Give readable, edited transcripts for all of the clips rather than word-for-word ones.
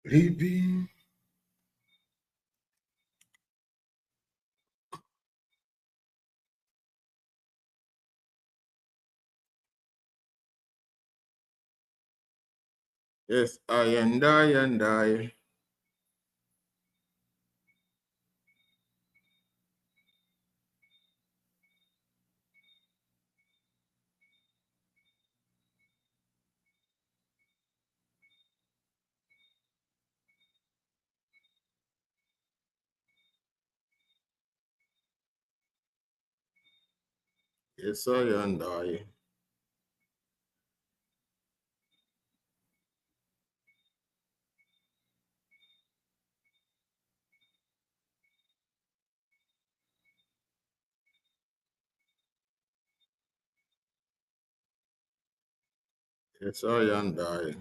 Living. Yes, I and I and I. Yes, I and I. Yes, I and I.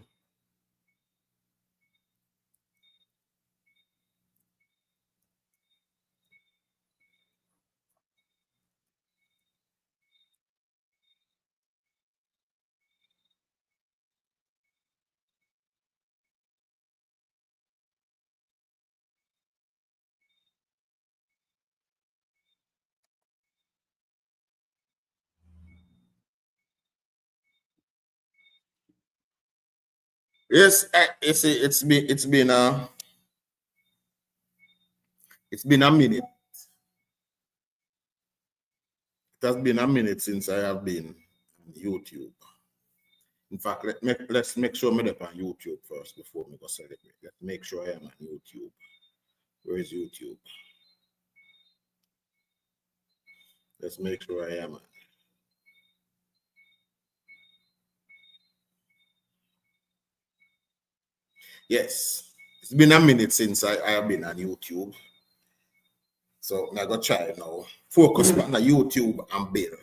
Yes, you see, it's been a minute. It has been a minute since I have been on YouTube. In fact, let's make sure I'm on YouTube first before we go celebrate. Let's make sure I am on YouTube. Where is YouTube? Let's make sure I am. Yes, it's been a minute since I have been on YouTube. So I'm going to try now. Focus on the YouTube and build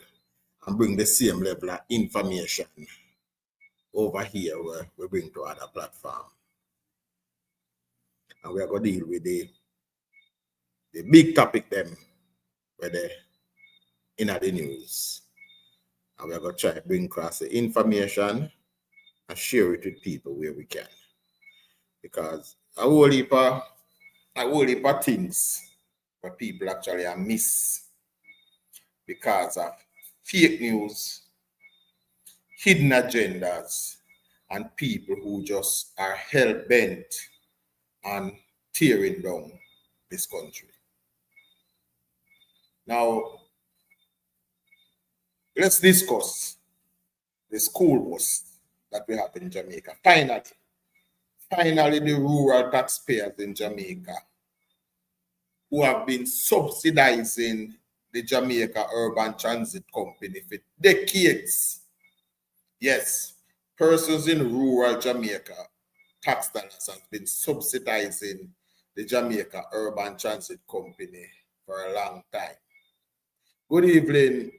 and bring the same level of information over here where we bring to other platform. And we are going to deal with the big topic them where they in the news. And we are going to try to bring across the information and share it with people where we can. Because a whole heap of things where people actually are miss because of fake news, hidden agendas, and people who just are hell bent on tearing down this country. Now, let's discuss the school bus that we have in Jamaica. Finally, the rural taxpayers in Jamaica who have been subsidizing the Jamaica Urban Transit Company for decades. Yes, persons in rural Jamaica, tax dollars have been subsidizing the Jamaica Urban Transit Company for a long time. Good evening,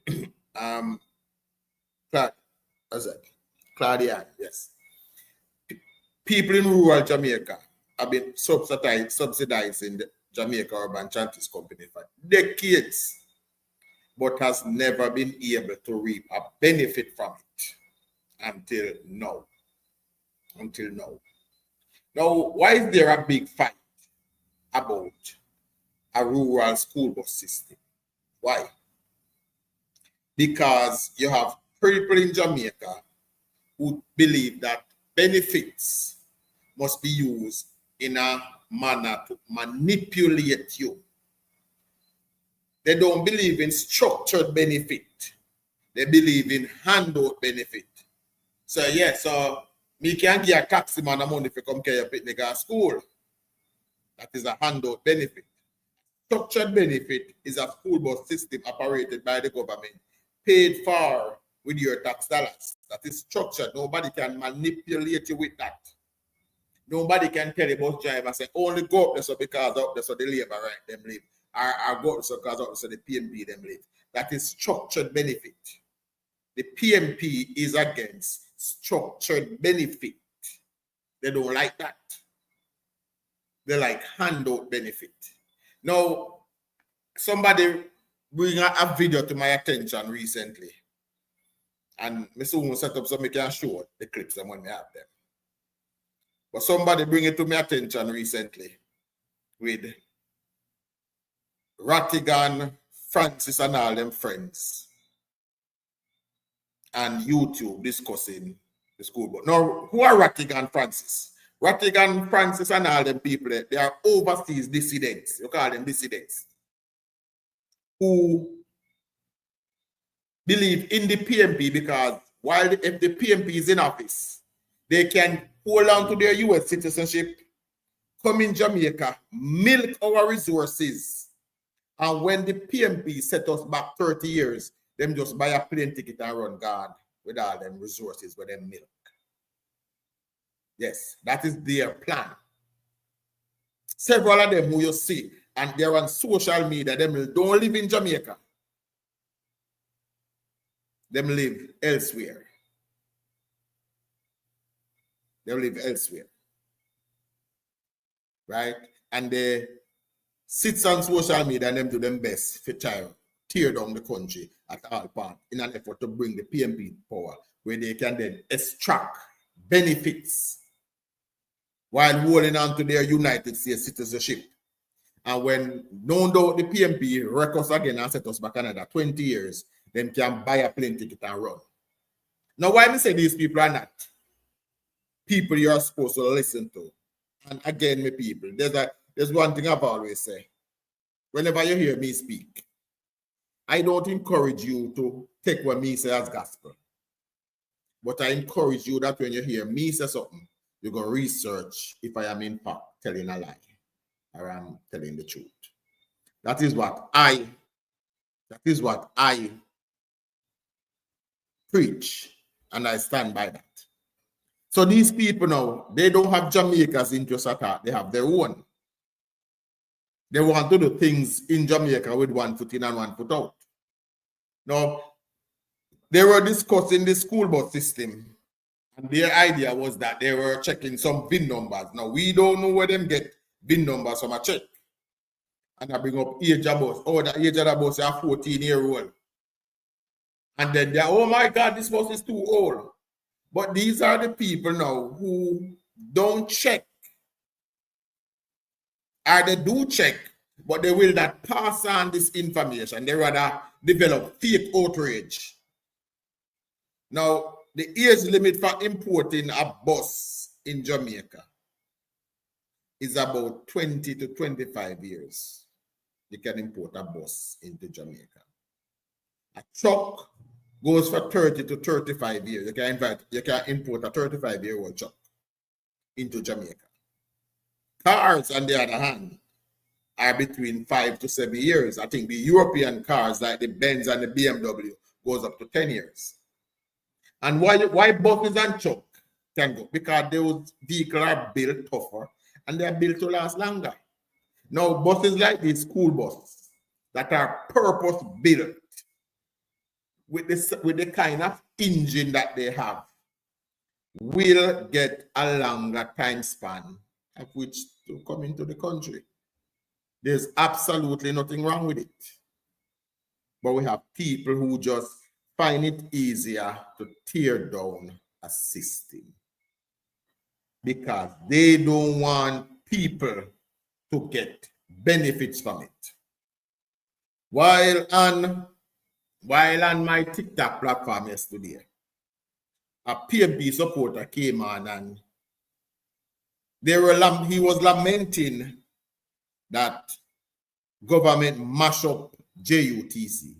Claudia, yes. People in rural Jamaica have been subsidizing the Jamaica Urban Transit Company for decades, but has never been able to reap a benefit from it until now. Until now. Now, why is there a big fight about a rural school bus system? Why? Because you have people in Jamaica who believe that benefits must be used in a manner to manipulate you. They don't believe in structured benefit. They believe in handout benefit. So so me can give a taxi man a money for come carry your picnic at school. That is a handout benefit. Structured benefit is a school bus system operated by the government, paid for with your tax dollars. That is structured. Nobody can manipulate you with that. Nobody can tell the bus driver say only go up there so because up there so the labor right them live. Or go up there so because up there so the PMP them live. That is structured benefit. The PMP is against structured benefit. They don't like that. They like handout benefit. Now, somebody bring a video to my attention recently. And Mr. Umo set up so I can show the clips and when they have them. But somebody bring it to my attention recently with Rattigan, Francis, and all them friends, and YouTube discussing the school board. Now, who are Rattigan, Francis? Rattigan, Francis, and all them people, they are overseas dissidents. You call them dissidents, who believe in the PMP because while if the PMP is in office, they can hold on to their US citizenship, come in Jamaica, milk our resources. And when the PMP set us back 30 years, them just buy a plane ticket and run guard with all them resources with them milk. Yes, that is their plan. Several of them who you see, and they're on social media, them don't live in Jamaica. Them live elsewhere. They live elsewhere. Right? And they sit on social media and them do them best for try tear down the country at all parts in an effort to bring the PMP power, where they can then extract benefits while holding on to their United States citizenship. And when no doubt the PMP wreck us again and set us back another 20 years, them can buy a plane ticket and run. Now, why I say these people are not people you are supposed to listen to? And again, my people, there's one thing I've always said. Whenever you hear me speak, I don't encourage you to take what me say as gospel. But I encourage you that when you hear me say something, you go research if I am in fact telling a lie or I'm telling the truth. That is what I preach, and I stand by that. So these people now, they don't have Jamaica's interest at heart. They have their own. They want to do things in Jamaica with one foot in and one foot out. Now, they were discussing the school bus system, and their idea was that they were checking some VIN numbers. Now, we don't know where them get VIN numbers from a check. And I bring up age of bus. Oh, the age of the bus is a 14-year-old. And then they're, oh my God, this bus is too old. But these are the people now who don't check. Or they do check, but they will not pass on this information. They rather develop fake outrage. Now, the age limit for importing a bus in Jamaica is about 20 to 25 years. You can import a bus into Jamaica. A truck goes for 30 to 35 years. You can import a 35-year-old truck into Jamaica. Cars, on the other hand, are between 5 to 7 years. I think the European cars, like the Benz and the BMW, goes up to 10 years. And why buses and truck can go? Because those vehicles are built tougher and they are built to last longer. Now, buses like these school buses that are purpose-built with the kind of engine that they have will get a longer time span of which to come into the country. There's absolutely nothing wrong with it. But we have people who just find it easier to tear down a system because they don't want people to get benefits from it. While on my TikTok platform yesterday, a PMP supporter came on and he was lamenting that government mash up JUTC.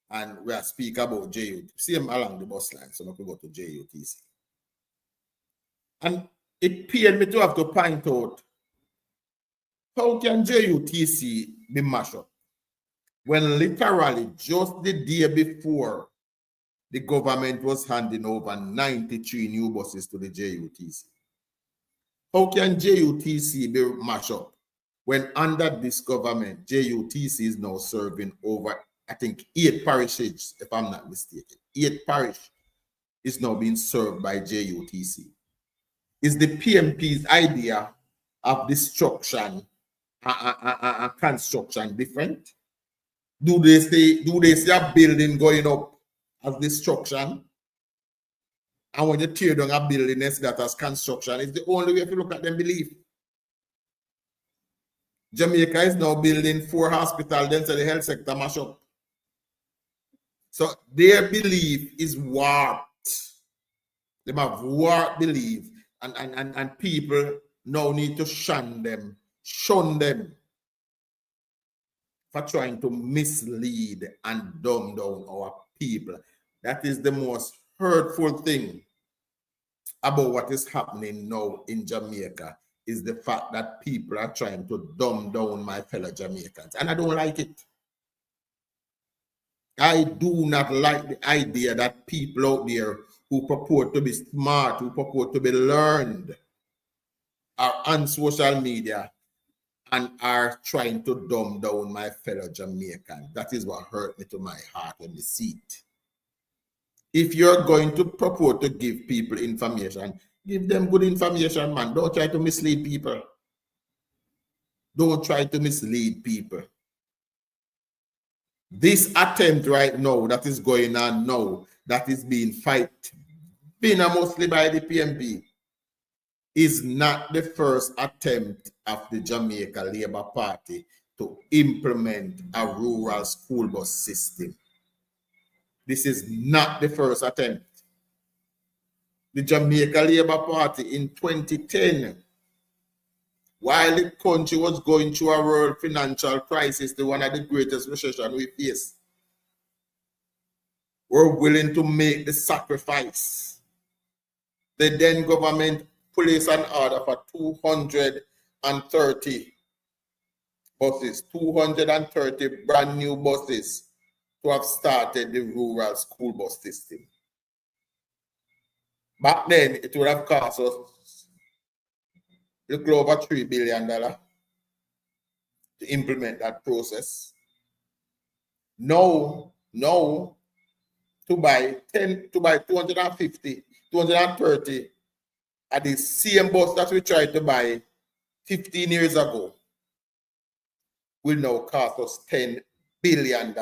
And we are speaking about JUTC. See him along the bus line, so we can go to JUTC. And it pained me to have to point out, how can JUTC be mashed up when literally just the day before the government was handing over 93 new buses to the JUTC? How can JUTC be mashed up when under this government, JUTC is now serving over, I think, 8 parishes, if I'm not mistaken. 8 parishes is now being served by JUTC. Is the PMP's idea of destruction and construction different? Do they see a building going up as destruction? And when you tear down a building, it's that as construction. It's the only way if you look at them belief. Jamaica is now building 4 hospitals, then so the health sector mash up. So their belief is warped. They have warped belief. And people now need to shun them for trying to mislead and dumb down our people. That is the most hurtful thing about what is happening now in Jamaica, is the fact that people are trying to dumb down my fellow Jamaicans. And I don't like it. I do not like the idea that people out there who purport to be smart, who purport to be learned, are on social media and are trying to dumb down my fellow Jamaicans. That is what hurt me to my heart when I see it. If you're going to purport to give people information, give them good information, man. Don't try to mislead people. Don't try to mislead people. This attempt right now that is going on now, that is being mostly by the PNP, is not the first attempt of the Jamaica Labour Party to implement a rural school bus system. This is not the first attempt. The Jamaica Labour Party in 2010, while the country was going through a world financial crisis, the one of the greatest recession we face, were willing to make the sacrifice. The then government placed an order for 230 buses, 230 brand new buses to have started the rural school bus system. Back then, it would have cost us a little over $3 billion to implement that process. Now, to buy 250, 230 at the same bus that we tried to buy 15 years ago will now cost us $10 billion.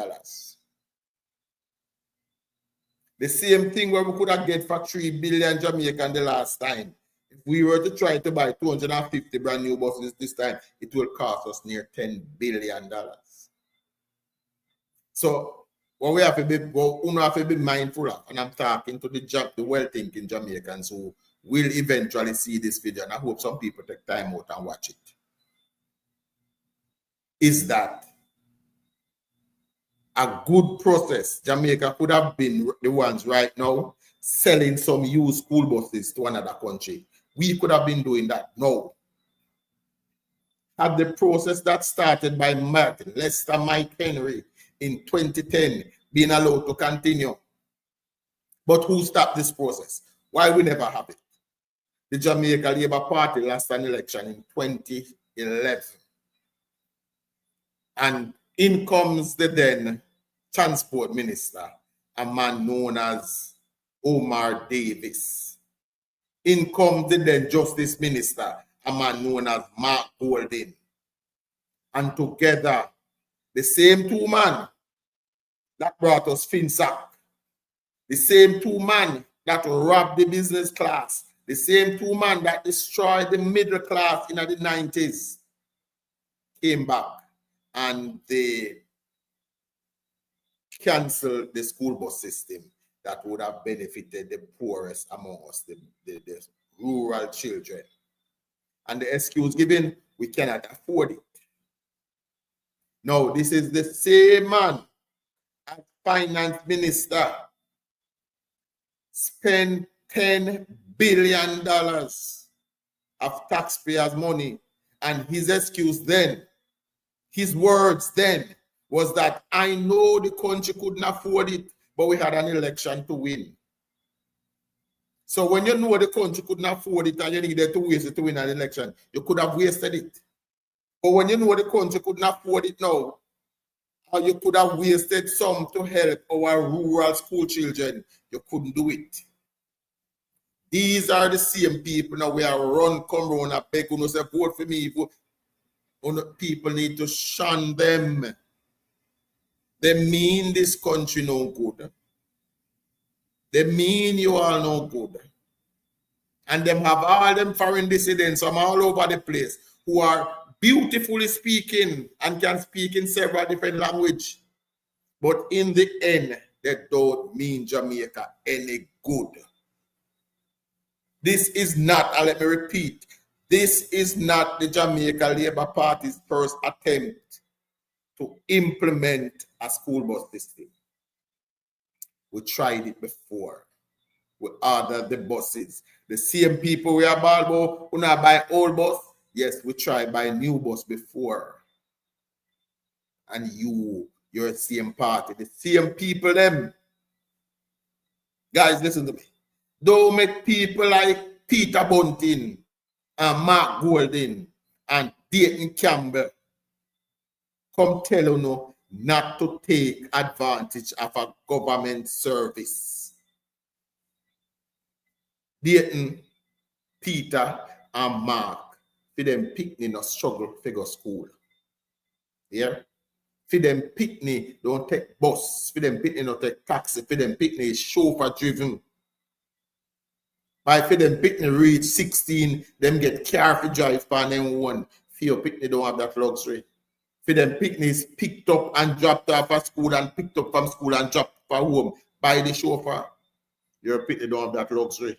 The same thing where we could have get for 3 billion Jamaican the last time. If we were to try to buy 250 brand new buses this time, it will cost us near $10 billion. So what we have to be, mindful of, and I'm talking to the well-thinking Jamaicans who will eventually see this video, and I hope some people take time out and watch it, is that a good process. Jamaica could have been the ones right now selling some used school buses to another country. We could have been doing that. No. Had the process that started by Martin Lester Mike Henry in 2010 been allowed to continue. But who stopped this process? Why we never have it? The Jamaica Labour Party lost an election in 2011. And in comes the then transport minister, a man known as Omar Davis. In comes the then justice minister, a man known as Mark Golding. And together, the same two men that brought us FinSac, the same two men that robbed the business class, the same two men that destroyed the middle class in the 90s, came back and they canceled the school bus system that would have benefited the poorest among us, the rural children. And the excuse given, we cannot afford it. Now, this is the same man as finance minister spent $10 billion of taxpayers' money, and his excuse then, his words then, was that I know the country couldn't afford it, but we had an election to win. So when you know the country couldn't afford it and you needed to waste it to win an election, you could have wasted it. But when you know the country couldn't afford it now, or you could have wasted some to help our rural school children, you couldn't do it. These are the same people now we are come round and beg, say, vote for me. People need to shun them. They mean this country no good. they mean you all no good. And them have all them foreign dissidents from all over the place who are beautifully speaking and can speak in several different languages. But in the end, they don't mean Jamaica any good. This is not, and let me repeat, this is not the Jamaica Labour Party's first attempt to implement a school bus system. We tried it before. We ordered the buses. The same people we are about who not buy old bus. Yes, we tried buy new bus before. And you're the same party. The same people them. Guys, listen to me. Don't make people like Peter Bunting and Mark Golding and Dayton Campbell come tell you not to take advantage of a government service. Dayton, Peter, and Mark, for them picnic no struggle figure school. Yeah? For them picnic don't take bus. For them picnic don't take taxi. For them picnic is chauffeur driven. By for them picnic reach 16, them get car for drive for them one. For your picnic don't have that luxury. For them picnics picked up and dropped off at school and picked up from school and dropped for home by the chauffeur. Your picnic don't have that luxury.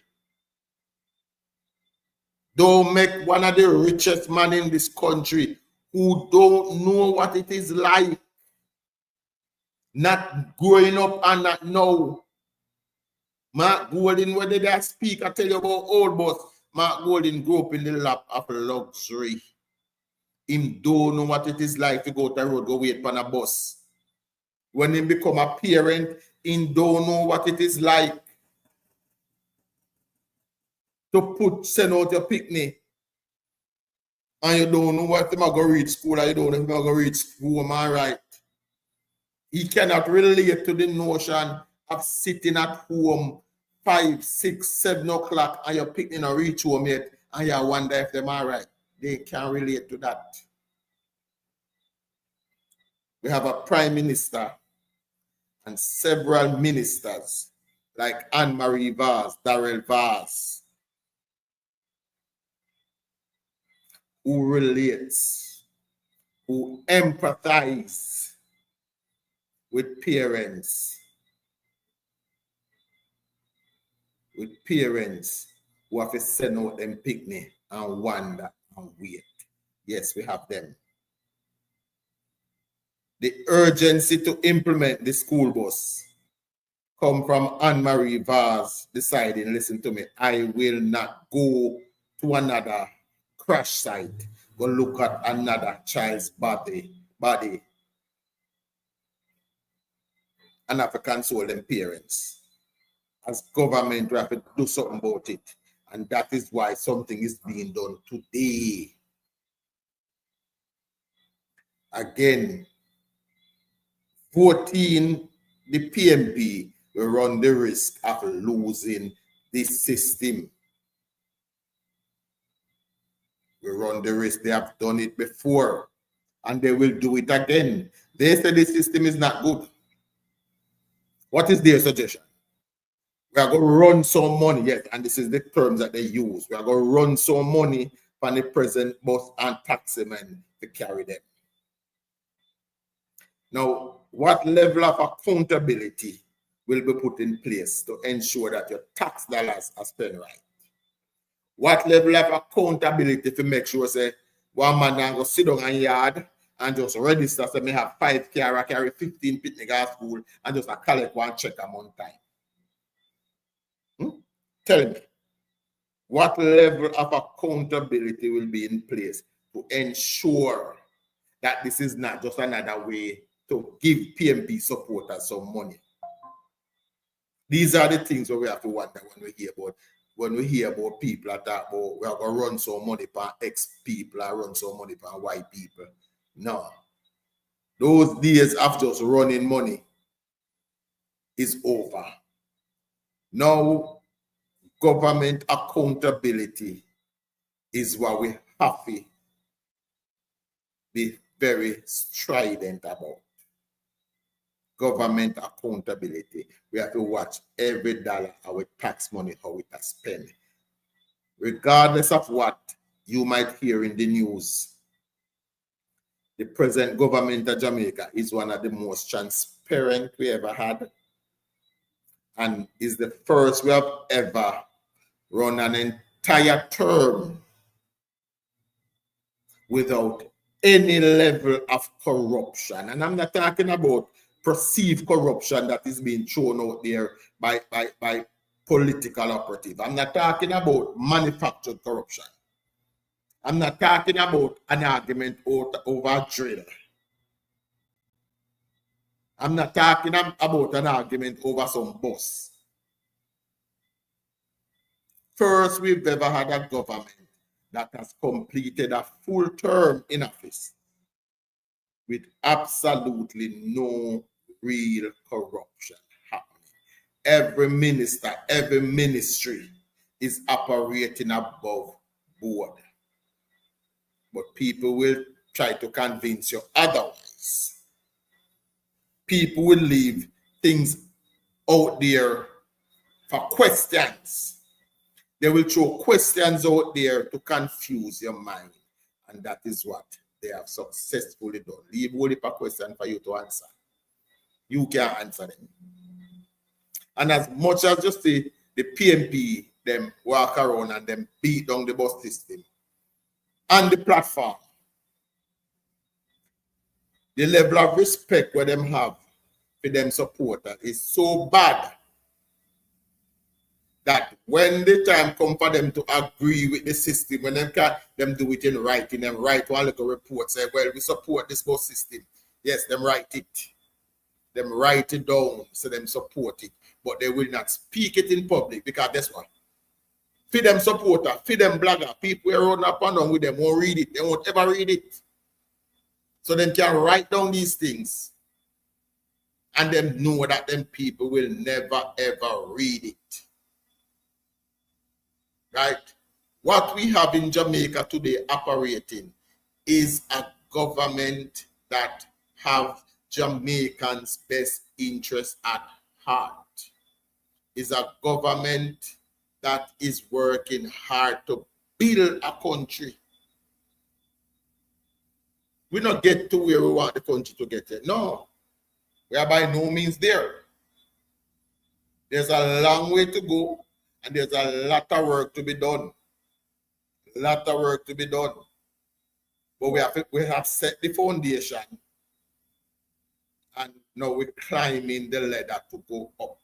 Don't make one of the richest men in this country who don't know what it is like, not growing up and not know. Mark Golding, where did I speak? I tell you about old boss. Mark Golding grew up in the lap of luxury. Him don't know what it is like to go to the road, go wait for a bus. When he become a parent, him don't know what it is like to send out your picnic. And you don't know what them are going to reach school, or you don't know if they're going to reach school, am I right? He cannot relate to the notion of sitting at home 5, 6, 7 o'clock and your picnic not reach home yet, and you wonder if them are right. They can't relate to that. We have a prime minister and several ministers like Anne-Marie Vaz, Darrell Vaz, who relates, who empathize with parents who have to send out them picnic and wonder and wait. Yes, we have them. The urgency to implement the school bus come from Anne-Marie Vaz deciding, listen to me, I will not go to another crash site, go look at another child's body, and have to console them parents. As government, we have to do something about it. And that is why something is being done today. Again, voting the PMP will run the risk of losing this system. We run the risk. They have done it before, and they will do it again. They say the system is not good. What is their suggestion? We are going to run some money, yes, and this is the terms that they use. We are going to run some money from the present bus and taxi men to carry them. Now, what level of accountability will be put in place to ensure that your tax dollars are spent right? What level of accountability to make sure, say, one man can go sit down in yard and just register, say, me have 5 car, I carry 15 picnic at school, and just collect one check a month time? Tell me, what level of accountability will be in place to ensure that this is not just another way to give PMP supporters some money? These are the things that we have to wonder when we hear about people that talk about we are going to run some money for X people or run some money for Y people. No. Those days of just running money is over. Now, government accountability is what we have to be very strident about. government accountability. We have to watch every dollar our tax money, how it is spent. Regardless of what you might hear in the news, the present government of Jamaica is one of the most transparent we ever had, and is the first we have ever run an entire term without any level of corruption. And I'm not talking about perceived corruption that is being thrown out there by political operative. I'm not talking about manufactured corruption. I'm not talking about an argument over a drill. I'm not talking about an argument over some bus. First, we've ever had a government that has completed a full term in office with absolutely no real corruption happening. Every minister, every ministry is operating above board. But people will try to convince you otherwise. People will leave things out there for questions. They will throw questions out there to confuse your mind. And that is what they have successfully done. Leave only a question for you to answer. You can't answer them. And as much as just the PMP, them walk around and them beat down the bus system, and the platform, the level of respect where them have for them supporters is so bad that when the time comes for them to agree with the system, when them do it in writing, them write one little report, say, well, we support this bus system. Yes, them write it. Them write it down, so them support it. But they will not speak it in public, because that's what. For them supporter, for them blogger, people who run up and down with them won't read it. They won't ever read it. So they can write down these things and them know that them people will never ever read it. Right? What we have in Jamaica today operating is a government that have Jamaicans' best interest at heart. Is a government that is working hard to build a country. We not get to where we want the country to get it. No, we are by no means there. There's a long way to go, and there's a lot of work to be done. A lot of work to be done. But we have set the foundation, and now we're climbing the ladder to go up.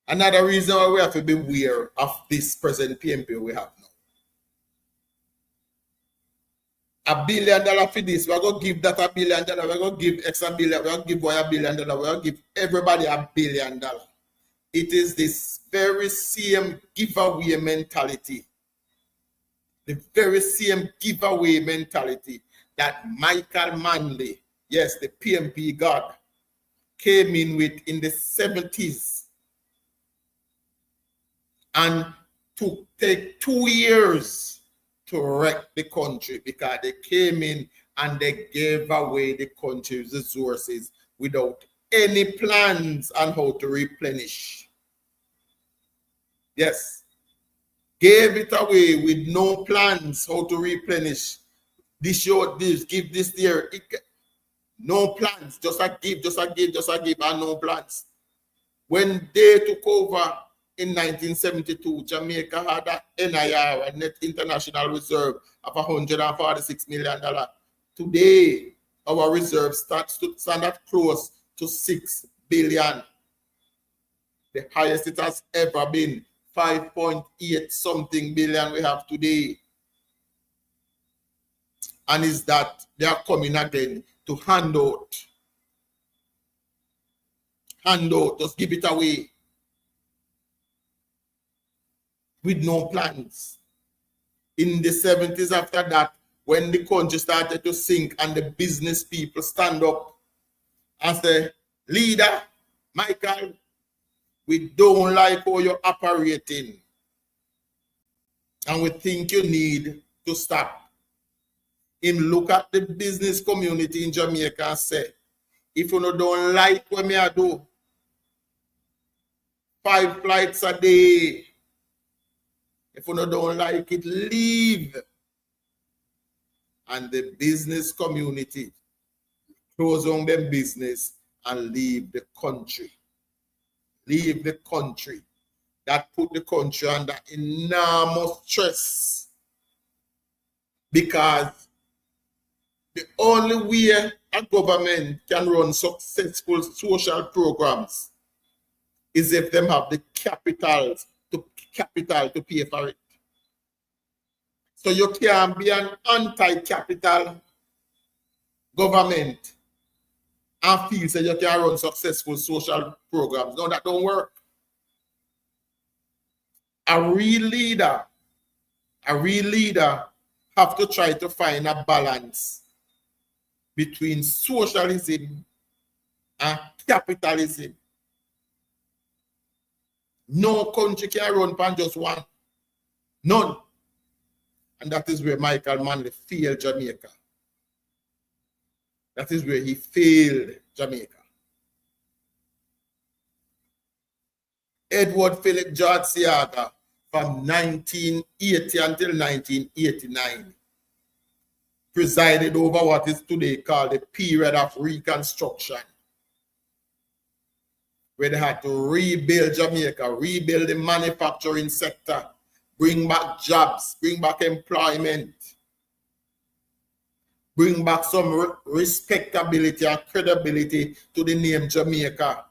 Another reason why we have to be aware of this present PMP we have now. $1 billion for this, we're going to give that $1 billion, we're going to give extra billion, we're going to give boy $1 billion, we're going to give everybody $1 billion. It is this very same giveaway mentality, the very same giveaway mentality that Michael Manley, yes, the PMP god, came in with in the 70s. And to take 2 years to wreck the country, because they came in and they gave away the country's resources without any plans on how to replenish. Yes. Gave it away with no plans how to replenish. This show, this, give this there. No plans. Just a give, and no plans. When they took over in 1972, Jamaica had a NIR, a net international reserve, of $146 million. Today, our reserve stand at close to $6 billion. The highest it has ever been, 5.8 something billion we have today. And is that they are coming again to hand out, just give it away. With no plans. In the 70s after that, when the country started to sink and the business people stand up and say, leader, Michael, we don't like how you're operating. And we think you need to stop. Him look at the business community in Jamaica and say, If you don't like what me I do, 5 flights a day. If you don't like it, leave. And the business community close on them business and leave the country. Leave the country. That put the country under enormous stress. Because the only way a government can run successful social programs is if them have the capital to pay for it. So you can't be an anti-capital government and feel that you can run successful social programs. No, that don't work. A real leader have to try to find a balance between socialism and capitalism. No country can run on just one. None. And that is where Michael Manley failed Jamaica. That is where he failed Jamaica. Edward Philip George Seaga, from 1980 until 1989, presided over what is today called the period of Reconstruction, where they had to rebuild Jamaica, rebuild the manufacturing sector, bring back jobs, bring back employment, bring back some respectability and credibility to the name Jamaica.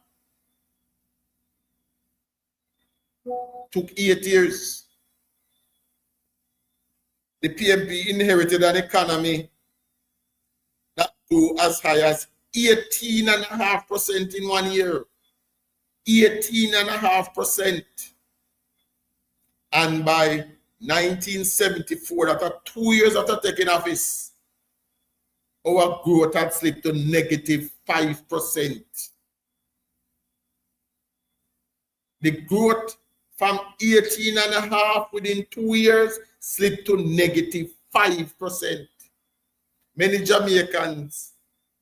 Took 8 years. The PMP inherited an economy that grew as high as 18.5% in 1 year. 18.5%. And by 1974, after 2 years after taking office, our growth had slipped to -5%. The growth from 18.5 within 2 years slipped to -5%. Many Jamaicans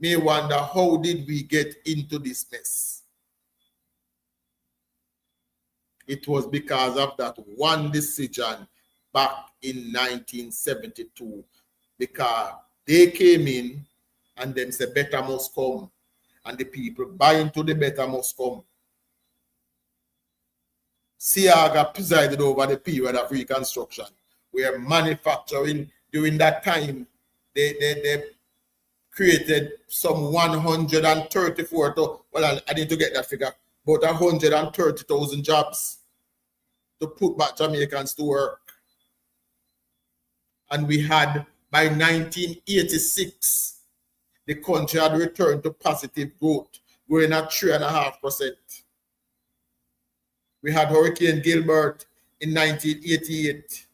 may wonder, how did we get into this mess? It was because of that one decision back in 1972, because they came in and then said, better must come. And the people buy into the better must come. Seaga presided over the period of Reconstruction, where manufacturing during that time, they created some 134, well, I need to get that figure, about 130,000 jobs to put back Jamaicans to work. And we had, by 1986, the country had returned to positive growth, growing at 3.5%. We had Hurricane Gilbert in 1988.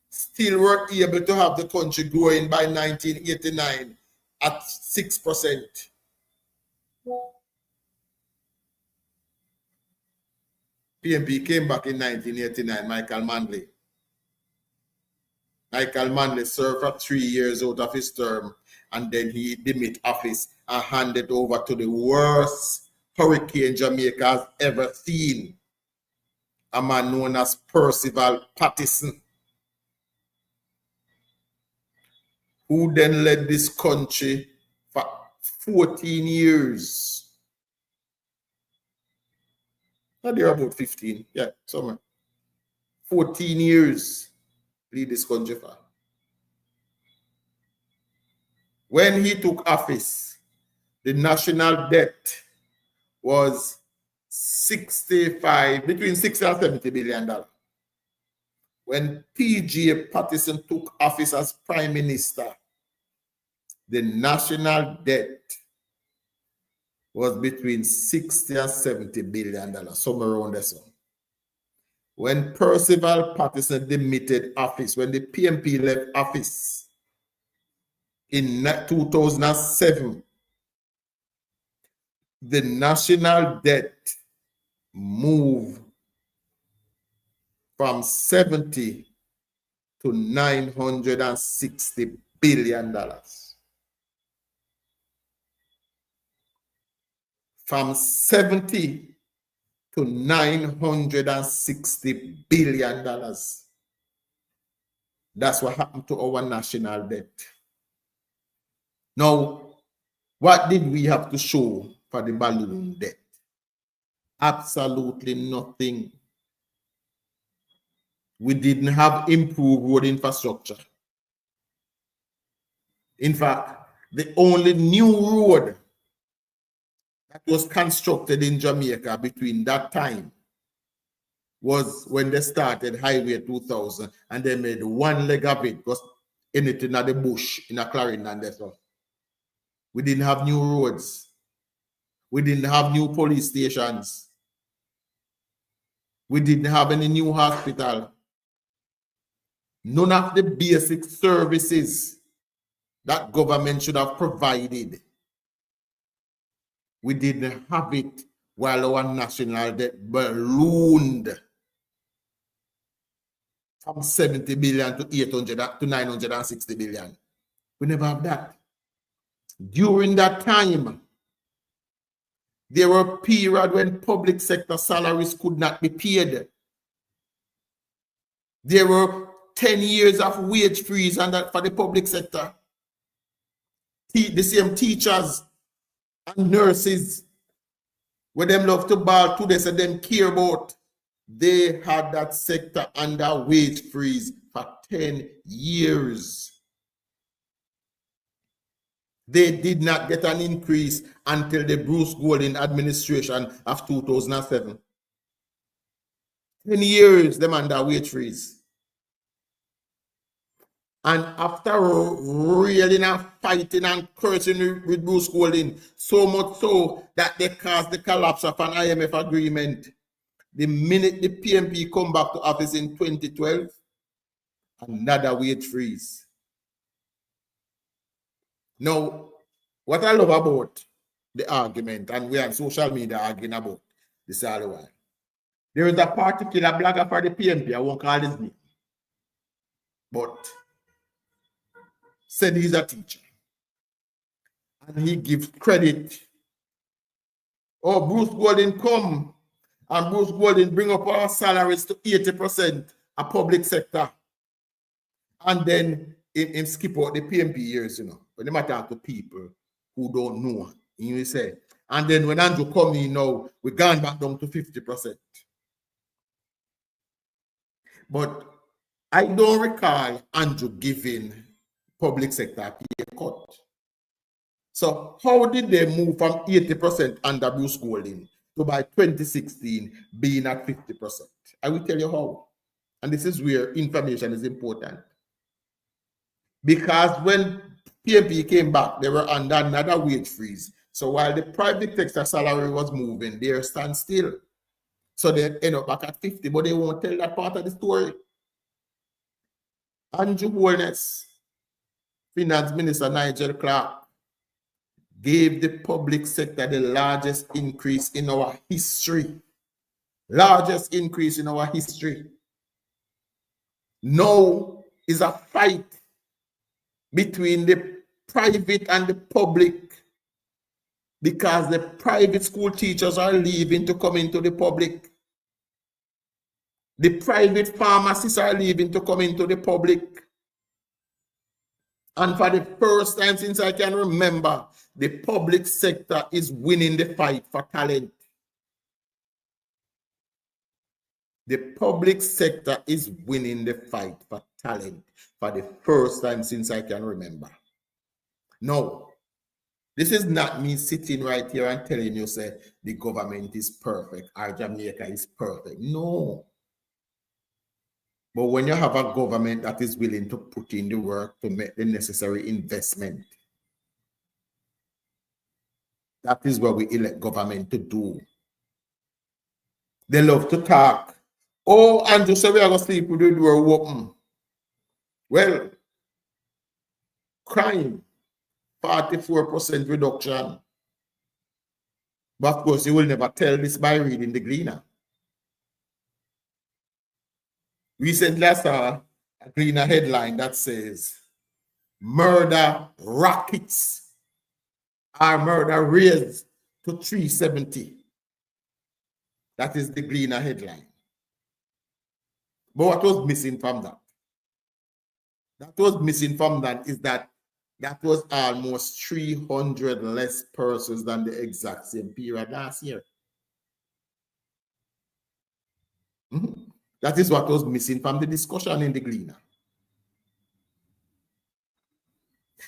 Still were able to have the country growing by 1989 at 6%. PMP came back in 1989, Michael Manley. Michael Manley served for 3 years out of his term, and then he demit office and handed over to the worst hurricane Jamaica has ever seen, a man known as Percival Pattison, who then led this country for 14 years. They're about 15, yeah, somewhere. 14 years lead this country for. When he took office, the national debt was between 60 and 70 billion dollars. When P.J. Pattison took office as Prime Minister, the national debt was between 60 and 70 billion dollars, somewhere around there. When Percival Pattison demitted office, when the PMP left office in 2007, the national debt moved from 70 to 960 billion dollars. from 70 to $960 billion. That's what happened to our national debt. Now, what did we have to show for the balloon debt? Absolutely nothing. We didn't have improved road infrastructure. In fact, the only new road that was constructed in Jamaica between that time was when they started Highway 2000, and they made one leg of it because anything at the bush in a Clarendon and that's all. We didn't have new roads. We didn't have new police stations. We didn't have any new hospital. None of the basic services that government should have provided. We didn't have it while our national debt ballooned from 70 billion to 800 to 960 billion. We never have that. During that time, there were periods when public sector salaries could not be paid. There were 10 years of wage freeze and that for the public sector. The same teachers and nurses, where them love to ball to, they said them care about. They had that sector under wage freeze for 10 years. They did not get an increase until the Bruce Golding administration of 2007. 10 years, them under wage freeze. And after reeling and fighting and cursing with Bruce Golding, so much so that they caused the collapse of an IMF agreement. The minute the PNP come back to office in 2012, another wage freeze. Now, what I love about the argument, and we are on social media arguing about this all the while, there is a particular blogger for the PNP, I won't call his name, but said he's a teacher. And he gives credit. Oh, Bruce Golding come, and Bruce Golding bring up our salaries to 80% of public sector. And then him skip out the PNP years, you know, when they talk to people who don't know. You say, and then when Andrew come in now, we gone back down to 50%. But I don't recall Andrew giving public sector pay cut. So how did they move from 80% under Bruce Golding to by 2016 being at 50%? I will tell you how. And this is where information is important. Because when PNP came back, they were under another wage freeze. So while the private sector salary was moving, they stand still. So they end up back at 50, but they won't tell that part of the story. Andrew Holness, Finance Minister Nigel Clark, gave the public sector the largest increase in our history. Largest increase in our history. Now is a fight between the private and the public, because the private school teachers are leaving to come into the public. The private pharmacists are leaving to come into the public. And for the first time since I can remember, the public sector is winning the fight for talent. The public sector is winning the fight for talent for the first time since I can remember. No, this is not me sitting right here and telling you, say, the government is perfect, or Jamaica is perfect. No. But when you have a government that is willing to put in the work to make the necessary investment, that is what we elect government to do. They love to talk. Oh, Andrew, so we are going to sleep with the door open. Well, crime, 44% reduction. But of course, you will never tell this by reading the Gleaner. Recently, I saw a Gleaner headline that says, murder rackets are murder raids to 370. That is the Gleaner headline. But what was missing from that? That was missing from that is that was almost 300 less persons than the exact same period last year. That is what was missing from the discussion in the Gleaner.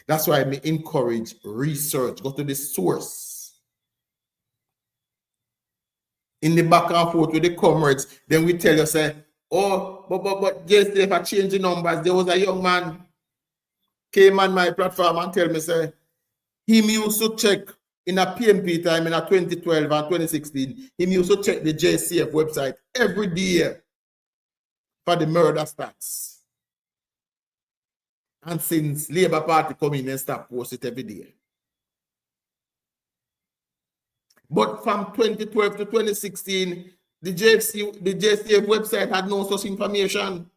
That's why I encourage research. Go to the source. In the back and forth with the comrades, then we tell you, say, oh, but yesterday, if I change the numbers, there was a young man came on my platform and tell me, say, him used to check in a PMP time in a 2012 and 2016, him used to check the JCF website every day for the murder stats. And since Labour Party come in and start post it every day. But from 2012 to 2016, the JCF website had no such information.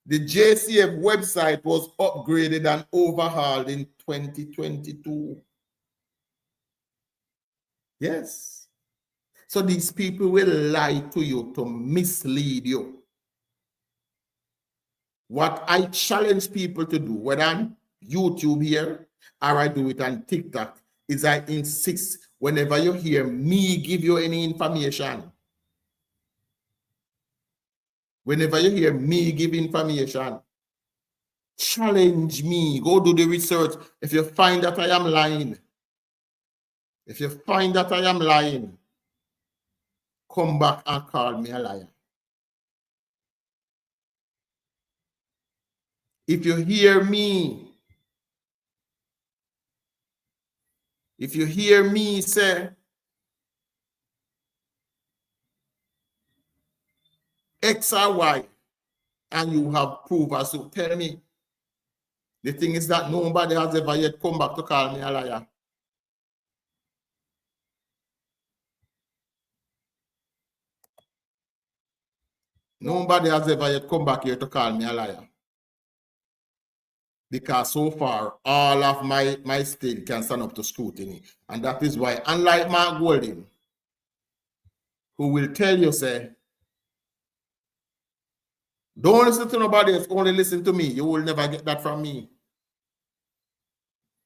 The JCF website was upgraded and overhauled in 2022. Yes. So these people will lie to you to mislead you. What I challenge people to do, whether on YouTube here or I do it on TikTok, is I insist whenever you hear me give you any information, whenever you hear me give information, challenge me. Go do the research. If you find that I am lying, come back and call me a liar. If you hear me say X or Y and you have proof as to tell me. The thing is that nobody has ever yet come back to call me a liar. Nobody has ever yet come back here to call me a liar. Because so far, all of my state can stand up to scrutiny. And that is why, unlike Mark Golding, who will tell you, say, don't listen to nobody else, only listen to me. You will never get that from me.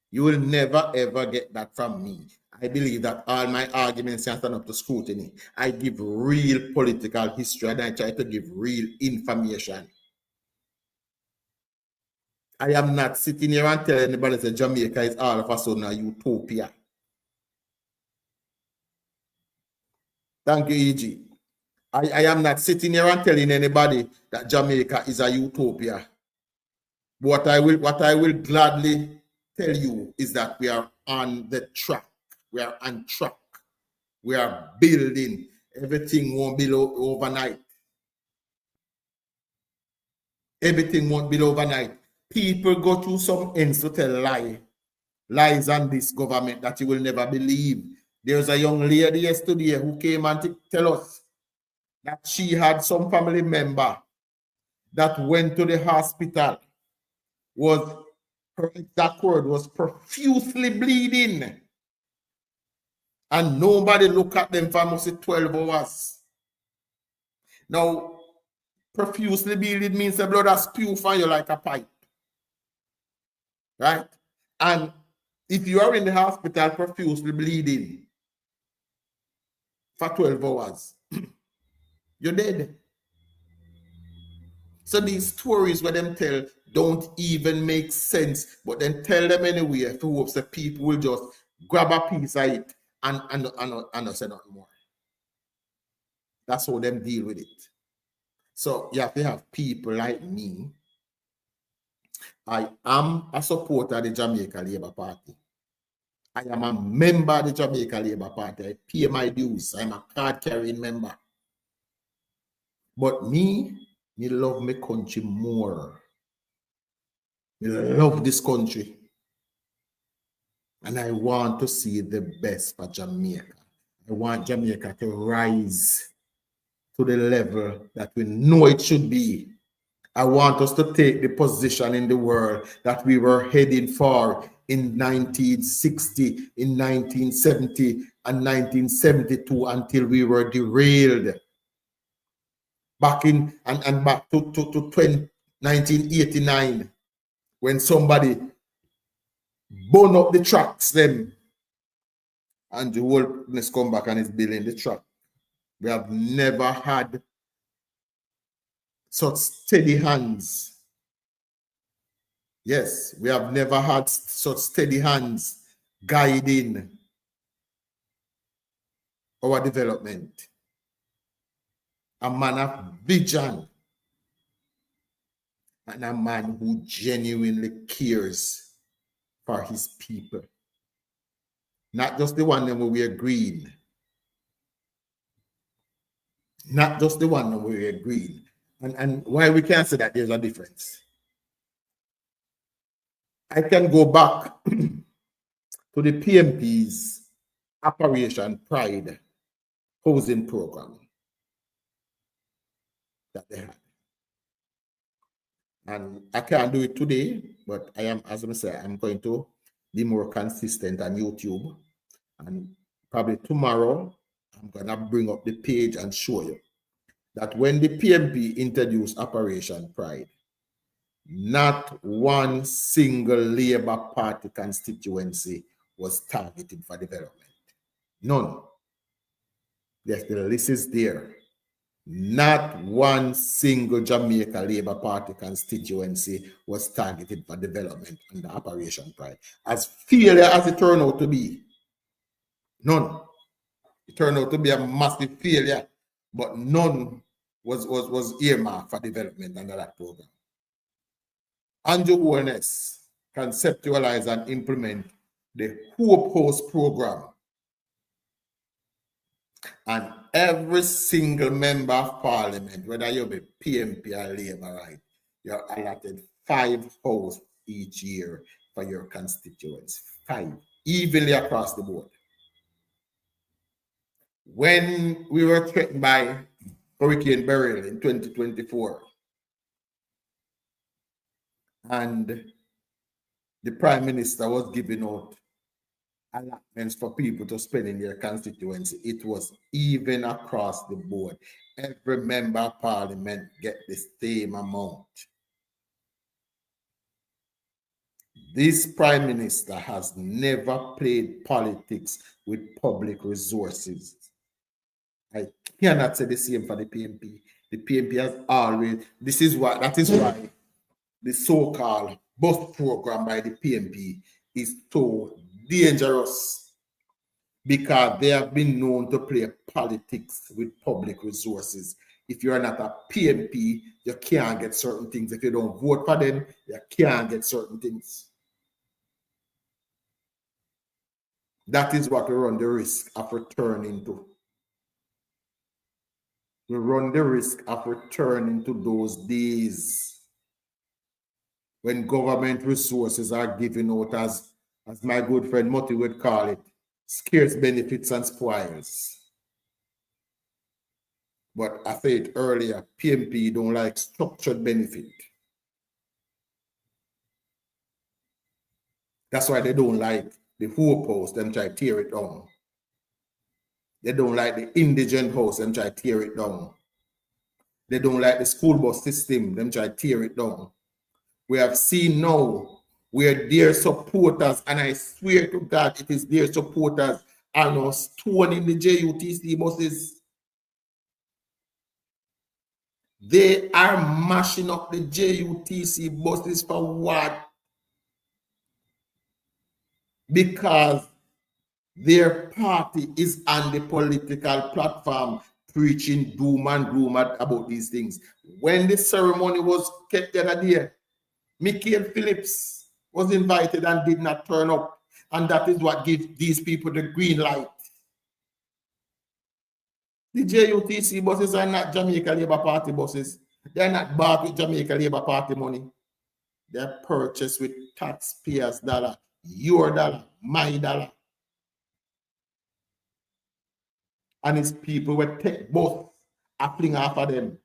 You will never, ever get that from me. I believe that all my arguments can stand up to scrutiny. I give real political history and I try to give real information. I am not sitting here and telling anybody that Jamaica is all of a sudden a utopia. Thank you, E.G. I am not sitting here and telling anybody that Jamaica is a utopia. What I will gladly tell you is that we are on the track. We are on track. We are building. Everything won't be overnight. Everything won't be overnight. People go through some ends to tell lies on this government that you will never believe. There's a young lady yesterday who came and tell us that she had some family member that went to the hospital, her exact word was profusely bleeding. And nobody looked at them for almost 12 hours. Now, profusely bleeding means the blood has spew from you like a pipe. Right? And if you are in the hospital profusely bleeding for 12 hours, you're dead. So these stories where them tell don't even make sense, but then tell them anyway to hope that people will just grab a piece of it and not say nothing more. That's how them deal with it. So you have to have people like me. I am a supporter of the Jamaica Labour Party. I am a member of the Jamaica Labour Party. I pay my dues. I'm a card-carrying member. But me love my country more. I love this country. And I want to see the best for Jamaica. I want Jamaica to rise to the level that we know it should be. I want us to take the position in the world that we were heading for in 1960, in 1970, and 1972 until we were derailed. Back in and back to 1989, when somebody burn up the tracks, them, and the worldness come back and is building the track. We have never had such steady hands. Yes, we have never had such steady hands guiding our development. A man of vision and a man who genuinely cares for his people. Not just the one who wear green. Not just the one who wear green. And why we can't say that there's a difference. I can go back to the PMP's Operation Pride housing program that they had. And I can't do it today, but I am, as I say, I'm going to be more consistent on YouTube. And probably tomorrow, I'm going to bring up the page and show you that when the PMP introduced Operation Pride, not one single Labour Party constituency was targeted for development. None. Yes, the list is there. Not one single Jamaica Labour Party constituency was targeted for development under Operation Pride. As failure as it turned out to be, none. It turned out to be a massive failure, but none was earmarked for development under that program. Andrew Holness conceptualized and implement the Hope House program. And every single member of parliament, whether you be PMP or Labour, right, you're allotted 5 houses each year for your constituents. 5, evenly across the board. When we were threatened by Hurricane Beryl in 2024, and the Prime Minister was giving out allotments for people to spend in their constituency, it was even across the board. Every member of parliament get the same amount. This Prime Minister has never played politics with public resources. I cannot say the same for the PMP. The PMP has always, that is why the so-called bus program by the PMP is so dangerous, because they have been known to play politics with public resources. If you're not a PMP, you can't get certain things. If you don't vote for them, you can't get certain things. That is what we run the risk of returning to. We run the risk of returning to those days when government resources are given out as my good friend Moti would call it, scarce benefits and spoils. But I said earlier, PMP don't like structured benefit. That's why they don't like the Hope House, them try to tear it down. They don't like the indigent house, them try to tear it down. They don't like the school bus system, them try to tear it down. We have seen now where their supporters, and I swear to God, it is their supporters, are now stoning the JUTC buses. They are mashing up the JUTC buses for what? Because their party is on the political platform preaching doom and gloom about these things. When the ceremony was kept the other day, Michael Phillips was invited and did not turn up. And that is what gives these people the green light. The JUTC buses are not Jamaica Labour Party buses. They're not bought with Jamaica Labour Party money. They're purchased with taxpayers' dollar, your dollar, my dollar. And it's people will take both, appling off of them.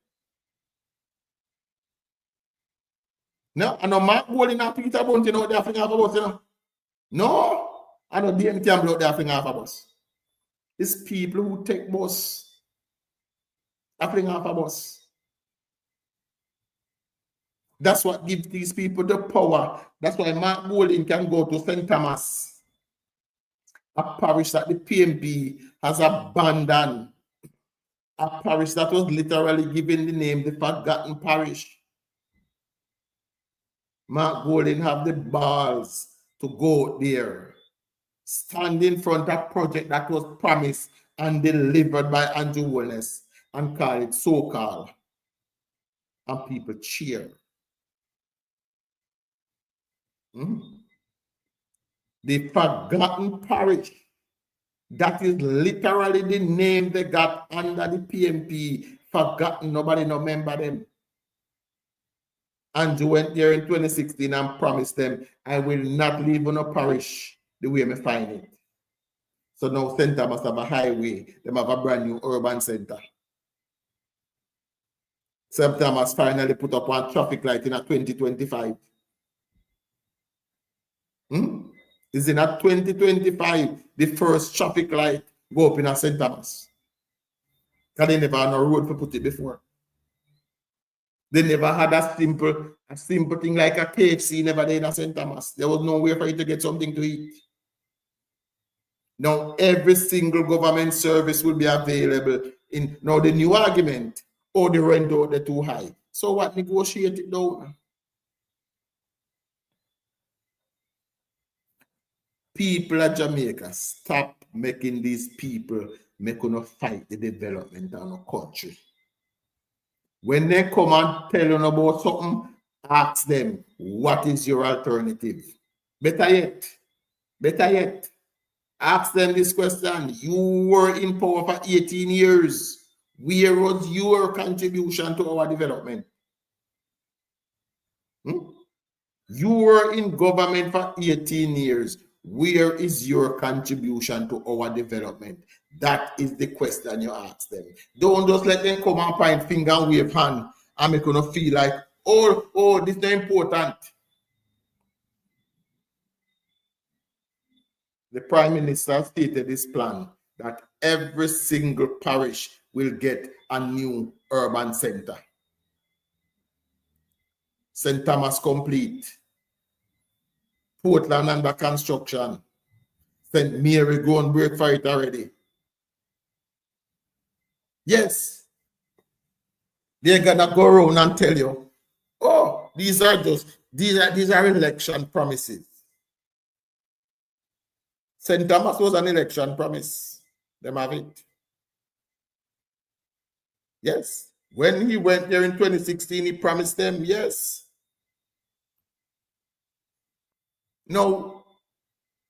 No, I know Mark Bowling and Peter Bunting out there fling off of us, you know. No, I don't DM can blow there fling half a bus. It's people who take bus. I fling half a bus. That's what gives these people the power. That's why Mark Golding can go to St. Thomas, a parish that the PMP has abandoned, a parish that was literally given the name the Forgotten Parish. Mark Golding have the balls to go there, stand in front of a project that was promised and delivered by Andrew Wallace and call it so-called, and people cheer. The Forgotten Parish, that is literally the name they got under the PMP. Forgotten, nobody no remember them. Andrew went there in 2016 and promised them, I will not leave on a parish the way I find it. So now St. Thomas have a highway. They have a brand new urban center. St. Thomas finally put up one traffic light in a 2025. Is in a 2025 the first traffic light go up in a St. Thomas. Because they never had no road to put it before. They never had a simple thing like a KFC never did in St. Thomas. There was nowhere for you to get something to eat. Now every single government service will be available in now the new argument, or the rent out they're too high. So what, negotiate it down? People at Jamaica, stop making these people make enough fight the development of our country. When they come and tell you about something, ask them, what is your alternative? Better yet, ask them this question. You were in power for 18 years. Where was your contribution to our development? You were in government for 18 years. Where is your contribution to our development? That is the question you ask them. Don't just let them come and point finger and wave hand and make you feel like, oh, this is not important. The Prime Minister stated this plan that every single parish will get a new urban center. St. Thomas complete. Portland under construction. St. Mary go and break for it already. Yes. They're gonna go around and tell you, oh, these are election promises. St. Thomas was an election promise. Them have it. Yes. When he went there in 2016, he promised them, yes. No,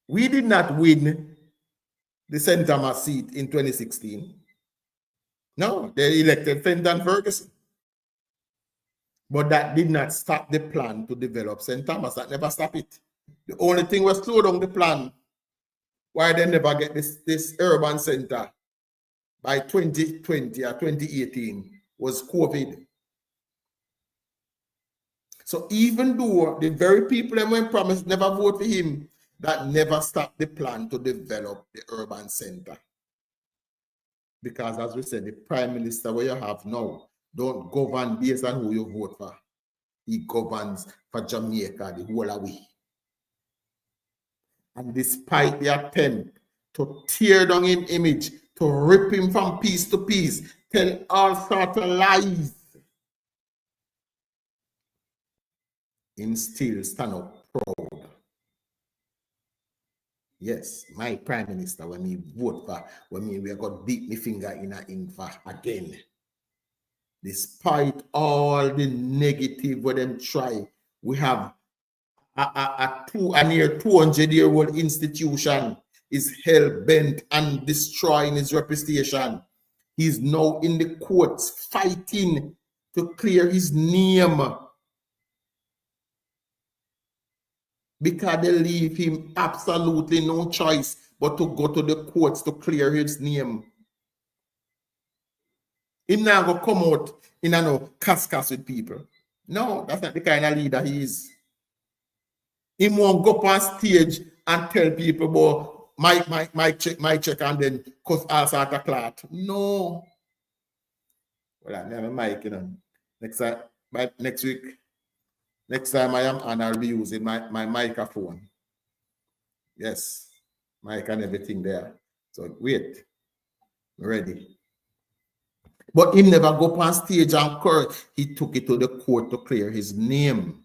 we did not win the St. Thomas seat in 2016. No, they elected Fenton Ferguson. But that did not stop the plan to develop St. Thomas. That never stopped it. The only thing was slow down the plan. Why they never get this urban center by 2020 or 2018 was COVID. So even though the very people that went promised never vote for him, that never stopped the plan to develop the urban center. Because as we said, the Prime Minister where you have now don't govern based on who you vote for. He governs for Jamaica the whole way. And despite the attempt to tear down him image, to rip him from piece to piece, tell all sorts of lies, him still stand up proud. Yes, my Prime Minister, when me vote for, when we got beat my finger in a ink for again. Despite all the negative what them try, we have a near 200-year-old institution is hell-bent on destroying his reputation. He's now in the courts fighting to clear his name because they leave him absolutely no choice but to go to the courts to clear his name. He's not going to come out in a no cascas with people. No, that's not the kind of leader he is. He won't go up on stage and tell people about my check, and then cause all sort of clot. No. Well, I never mic, you know. Next week, next time I am on, I'll be using my microphone. Yes, mic and everything there. So wait, ready. But he never go up on stage and curse. He took it to the court to clear his name.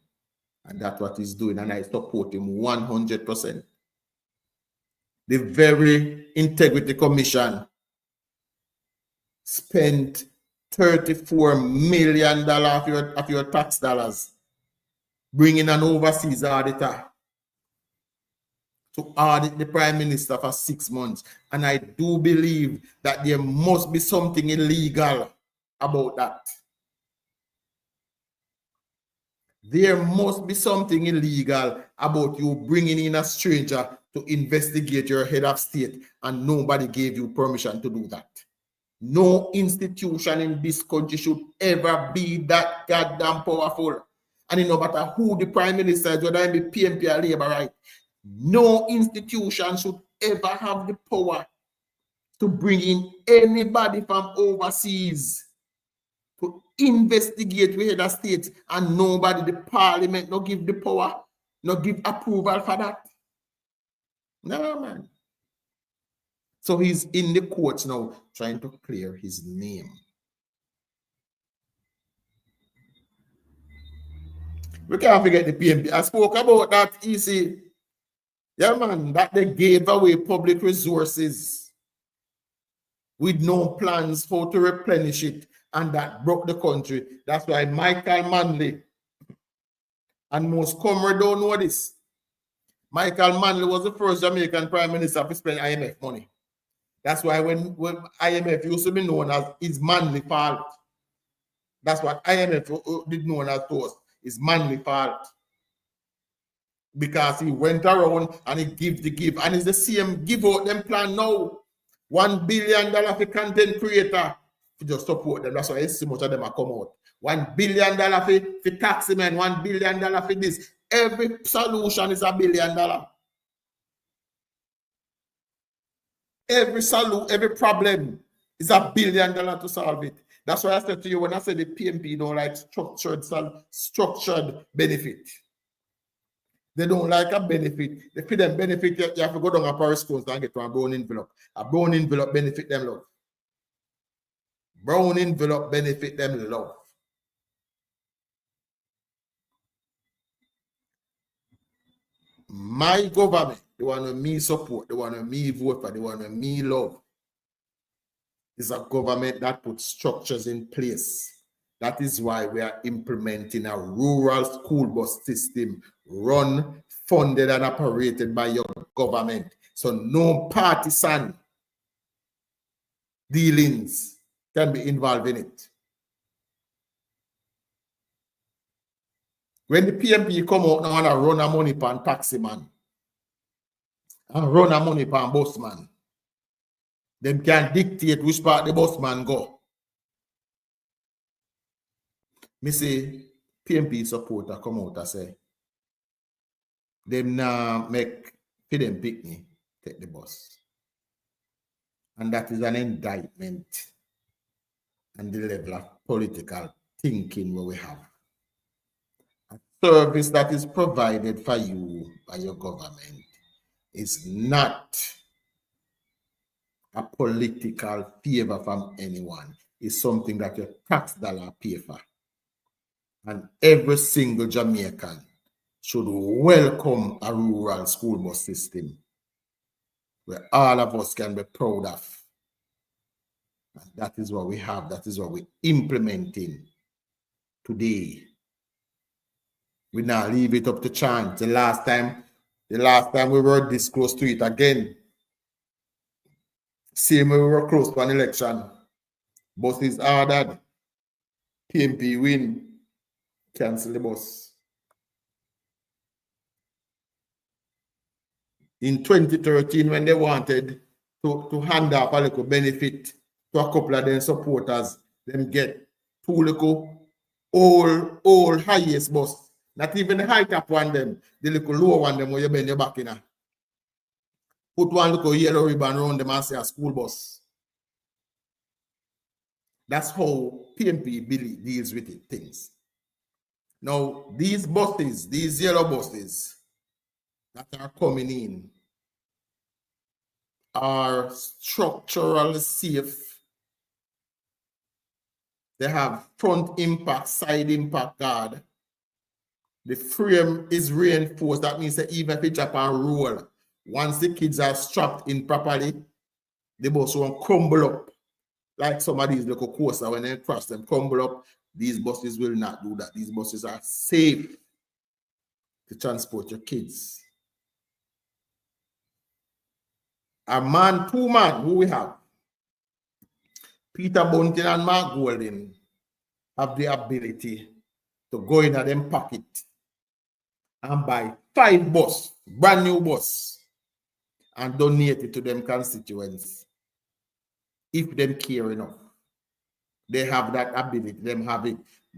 And that's what he's doing. And I support him 100%. The very Integrity Commission spent $34 million of your tax dollars bringing an overseas auditor to audit the Prime Minister for 6 months. And I do believe that there must be something illegal about that. There must be something illegal about you bringing in a stranger to investigate your head of state, and nobody gave you permission to do that. No institution in this country should ever be that goddamn powerful. And no matter who the Prime Minister is, whether it be PNP or Labour, right? No institution should ever have the power to bring in anybody from overseas to investigate with the state, and nobody, the parliament, no give the power, no give approval for that. No, man. So he's in the courts now trying to clear his name. We can't forget the PNP. I spoke about that easy. Yeah, man, that they gave away public resources with no plans for to replenish it, and that broke the country. That's why Michael Manley, and most comrades don't know this, Michael Manley was the first Jamaican Prime Minister to spend IMF money. That's why when IMF used to be known as it's Manley fault. That's what IMF did known as to us, is Manley fault. Because he went around and he give, and it's the same give out them plan now. $1 billion for content creator to just support them. That's why I see much of them are come out. $1 billion for taxi men, $1 billion for this. Every solution is $1 billion. Every problem is $1 billion to solve it. That's why I said to you when I said the PNP don't like structured benefit. They don't like a benefit. They feed them benefit, you have to go down a Paris Coast and get to a brown envelope. A brown envelope benefit them love. Brown envelope benefit them love. My government, the one that me support, the one that me vote for, the one that me love, is a government that puts structures in place. That is why we are implementing a rural school bus system run, funded, and operated by your government. So no partisan dealings can be involved in it. When the PNP come out now and run a money pan taxi man and run a money pan bus man, them can dictate which part the bus man go. Me say PNP supporter come out and say them now make for them pick me take the bus. And that is an indictment and the level of political thinking where we have. A service that is provided for you by your government is not a political favor from anyone. It's something that your tax dollar pay for. And every single Jamaican should welcome a rural school bus system where all of us can be proud of. And that is what we have. That is what we're implementing today. We now leave it up to chance. The last time we were this close to it again. Same way we were close to an election. Buses ordered. PNP win. Cancel the bus. In 2013, when they wanted to hand off a little benefit to a couple of their supporters, them get two little old highest bus. Not even the high top one them, the little lower one them where you bend your back in. put one little yellow ribbon around them and say a school bus. That's how PNP deals with it, things. Now, these buses, these yellow buses that are coming in are structurally safe. They have front impact, side impact guard. The frame is reinforced. That means that even if it drop and roll, once the kids are strapped in properly, the bus won't crumble up. Like some of these little coasters, when they crash them, crumble up. These buses will not do that. These buses are safe to transport your kids. A man, two man, who we have? Peter Bunting and Mark Golding have the ability to go in at them pocket and buy 5 bus, brand new bus, and donate it to them constituents. If them care enough, they have that ability. Them have it.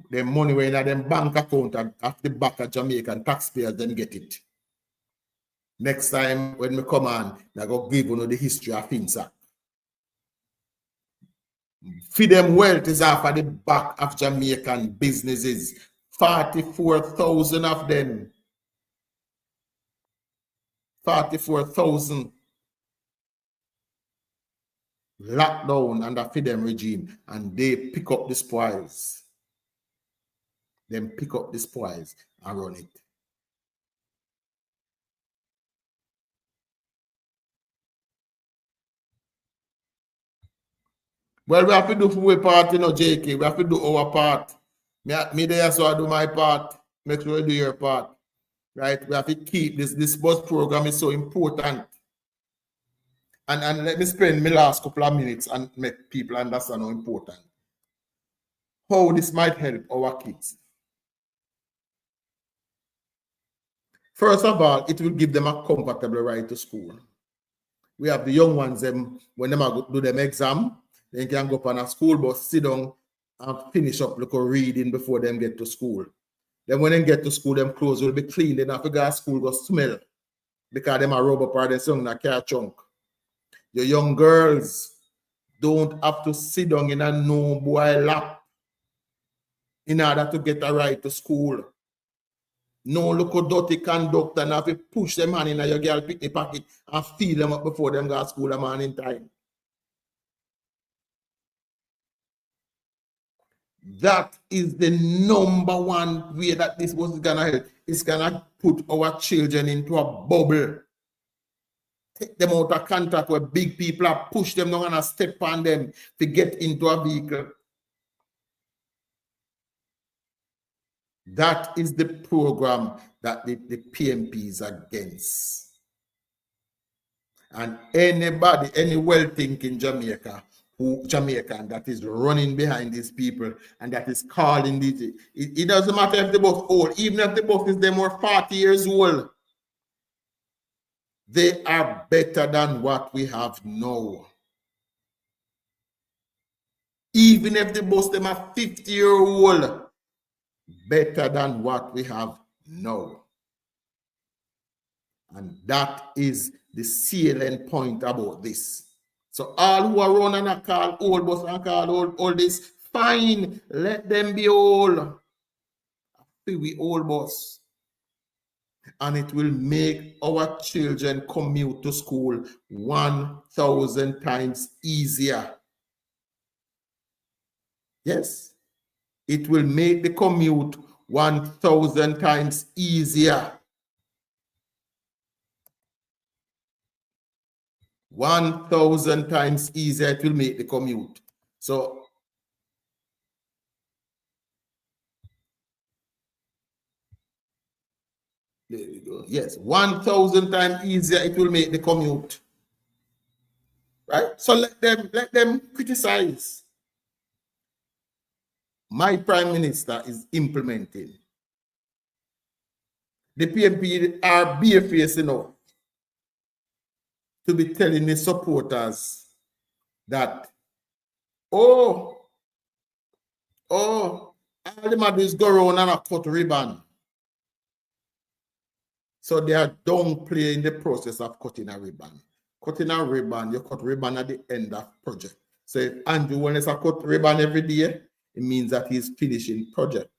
Them money when in them bank account and at the back of Jamaican taxpayers, then get it. Next time when we come on, I go give you the history of FINSAC. Feed them wealth is off at the back of Jamaican businesses. 44,000 of them. 44,000 lockdown under FIDEM regime, and they pick up the spoils. Then pick up the spoils and run it. Well, we have to do our part, you know, JK. We have to do our part. Me there, so I do my part. Make sure you do your part. Right? We have to keep this bus program is so important. And let me spend my last couple of minutes and make people understand how important. How this might help our kids. First of all, it will give them a comfortable ride to school. We have the young ones, when they do them exam, they can go up on a school bus, sit down and finish up look reading before them get to school. Then when they get to school, them clothes will be clean. Then after go to school, go smell. Because them are rub up or they sung in a car trunk. Your young girls don't have to sit down in a no boy lap in order to get a ride to school. No look how dirty conduct and have to push them hand in your girl picnic pocket and feed them up before them go to school a morning time. That is the number one way that this was gonna help. It's gonna put our children into a bubble. Take them out of contact where big people are push them down and step on them to get into a vehicle. That is the program that the PNP is against. And anybody, any well-thinking Jamaican that is running behind these people and that is calling these, it doesn't matter if the bus old, even if the bus is them more 40 years old, they are better than what we have now. Even if the bus them are 50-year-old, better than what we have now. And that is the salient point about this. So all who are running and call old bus and call all this, fine, let them be old. We old bus. And it will make our children commute to school 1,000 times easier. Yes. It will make the commute 1,000 times easier. 1,000 times easier it will make the commute. So there we go. Yes, 1,000 times easier it will make the commute. Right? So let them criticize. My Prime Minister is implementing. The PNP are barefaced enough to be telling the supporters that, all the matter is go around and a cut ribbon. So they are downplaying the process of cutting a ribbon. cutting a ribbon, you cut ribbon at the end of project. So if Andrew wants to cut ribbon every day, it means that he's finishing projects.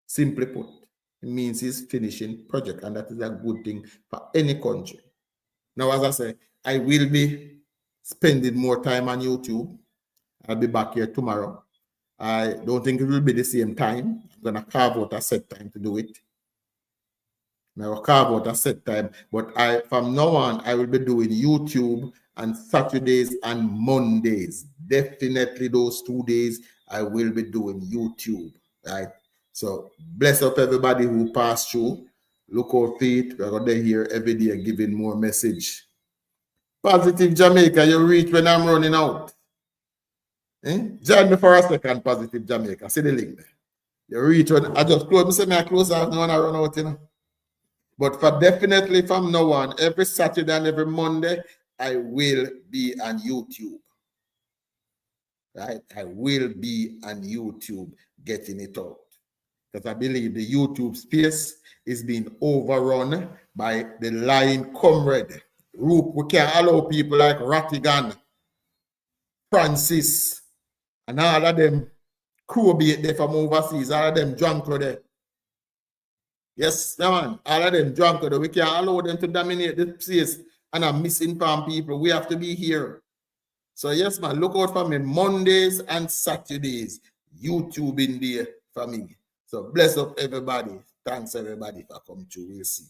Simply put, it means he's finishing project, and that is a good thing for any country. Now, as I say, I will be spending more time on YouTube. I'll be back here tomorrow. I don't think it will be the same time. I'm going to carve out a set time to do it. I will carve out a set time, but from now on, I will be doing YouTube on Saturdays and Mondays. Definitely those 2 days, I will be doing YouTube, right? So bless up everybody who passed through. Look out for it. We're going to hear every day giving more message. Positive Jamaica, you reach when I'm running out. Join me for a second, Positive Jamaica. See the link there. You reach when I just close. I close out, no one I run out, you know. But for definitely from now on, every Saturday and every Monday, I will be on YouTube. Right? I will be on YouTube getting it out. Because I believe the YouTube space is being overrun by the lying comrade. We can't allow people like Rattigan, Francis, and all of them crew bait there from overseas, all of them drunk there. Yes, man, all of them drunk there. We can't allow them to dominate the place and are misinformed people. We have to be here. So yes, man, look out for me Mondays and Saturdays. YouTube in there for me. So bless up everybody. Thanks everybody for coming through. We'll see.